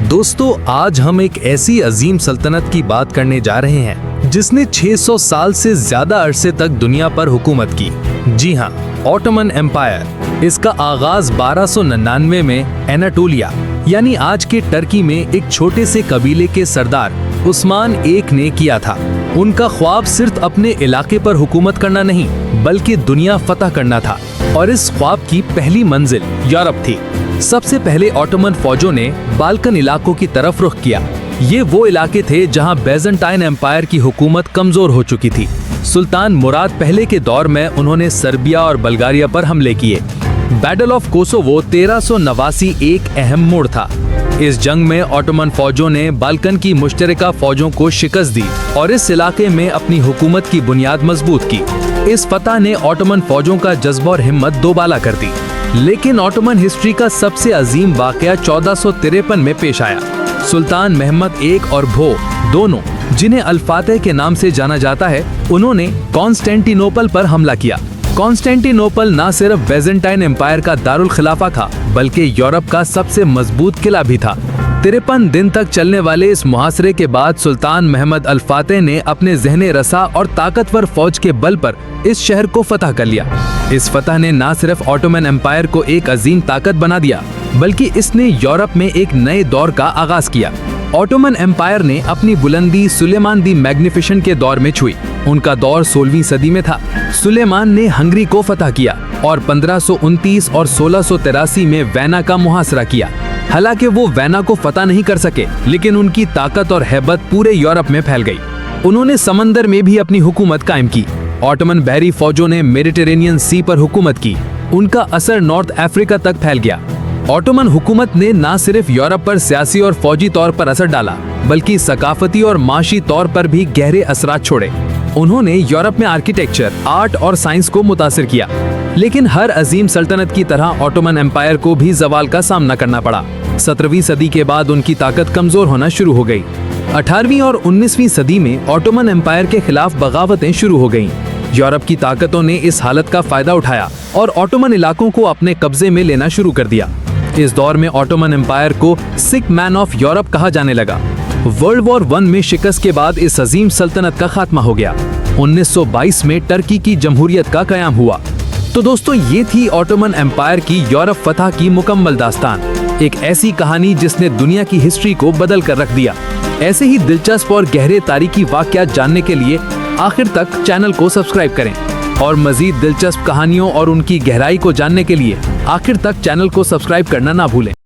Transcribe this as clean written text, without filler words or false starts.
दोस्तों, आज हम एक ऐसी अजीम सल्तनत की बात करने जा रहे हैं जिसने 600 साल से ज्यादा अरसे तक दुनिया पर हुकूमत की। जी हाँ, ऑटोमन एम्पायर। इसका आगाज 1299 में एनाटोलिया यानी आज के टर्की में एक छोटे से कबीले के सरदार उस्मान एक ने किया था। उनका ख्वाब सिर्फ अपने इलाके पर हुकूमत करना नहीं बल्कि दुनिया फतह करना था, और इस ख्वाब की पहली मंजिल यूरोप थी। सबसे पहले ऑटोमन फौजों ने बाल्कन इलाकों की तरफ रुख किया। ये वो इलाके थे जहां बेज़ंटाइन एम्पायर की हुकूमत कमजोर हो चुकी थी। सुल्तान मुराद पहले के दौर में उन्होंने सर्बिया और बल्गारिया पर हमले किए। बैटल ऑफ कोसोवो 1389 एक अहम मोड़ था। इस जंग में ऑटोमन फौजों ने बाल्कन की मुश्तरका फौजों को शिकस्त दी और इस इलाके में अपनी हुकूमत की बुनियाद मजबूत की। इस फतह ने ऑटोमन फौजों का जज्बा और हिम्मत दोबाला कर दी। लेकिन ऑटोमन हिस्ट्री का सबसे अजीम वाकया 1453 में पेश आया। सुल्तान महमद एक और भो दोनों, जिन्हें अल-फातह के नाम से जाना जाता है, उन्होंने कॉन्स्टेंटिनोपल पर हमला किया। कॉन्स्टेंटिनोपल न सिर्फ बेज़ेंटाइन एम्पायर का दारुल खिलाफा था बल्कि यूरोप का सबसे मजबूत किला भी था। 53 दिन तक चलने वाले इस मुहासरे के बाद सुल्तान महमद अल-फातह ने अपने ज़हने रसा और ताकतवर फौज के बल पर इस शहर को फतह कर लिया। इस फतह ने न सिर्फ ऑटोमन एम्पायर को एक अजीम ताकत बना दिया बल्कि इसने यूरोप में एक नए दौर का आगाज किया। ऑटोमन एम्पायर ने अपनी बुलंदी सुलेमान दी मैग्निफिसेंट के दौर में छुई। उनका दौर 16वीं सदी में था। सुलेमान ने हंगरी को फतह किया और 1529 और 1683 में वैना का मुहासरा किया। हालांकि वो वैना को फतह नहीं कर सके, लेकिन उनकी ताकत और हैबत पूरे यूरोप में फैल गई। उन्होंने समंदर में भी अपनी हुकूमत कायम की। ऑटोमन बहरी फौजों ने मेडिटेरेनियन सी पर हुकूमत की। उनका असर नॉर्थ अफ्रीका तक फैल गया। ऑटोमन हुकूमत ने न सिर्फ यूरोप पर सियासी और फौजी तौर पर असर डाला बल्कि सकाफती और माशी तौर पर भी गहरे असरात छोड़े। उन्होंने यूरोप में आर्किटेक्चर, आर्ट और साइंस को मुतासिर किया। लेकिन हर अजीम सल्तनत की तरह ऑटोमन एम्पायर को भी जवाल का सामना करना पड़ा। 17वीं सदी के बाद उनकी ताकत कमजोर होना शुरू हो गई। 18वीं और 19वीं सदी में ऑटोमन एम्पायर के खिलाफ बगावतें शुरू हो गईं। यूरोप की ताकतों ने इस हालत का फायदा उठाया और ऑटोमन इलाकों को अपने कब्जे में लेना शुरू कर दिया। इस दौर में ऑटोमन एम्पायर को सिक मैन ऑफ यूरोप कहा जाने लगा। वर्ल्ड वॉर 1 में शिकस्त के बाद इस अजीम सल्तनत का खात्मा हो गया। 1922 में टर्की की जमहूरियत का कयाम हुआ। तो दोस्तों, ये थी ऑटोमन एम्पायर की यूरोप फतह की मुकम्मल दास्तान। एक ऐसी कहानी जिसने दुनिया की हिस्ट्री को बदल कर रख दिया। ऐसे ही दिलचस्प और गहरे तारीखी वाक़यात जानने के लिए आखिर तक चैनल को सब्सक्राइब करें और मजीद दिलचस्प कहानियों और उनकी गहराई को जानने के लिए आखिर तक चैनल को सब्सक्राइब करना ना भूलें।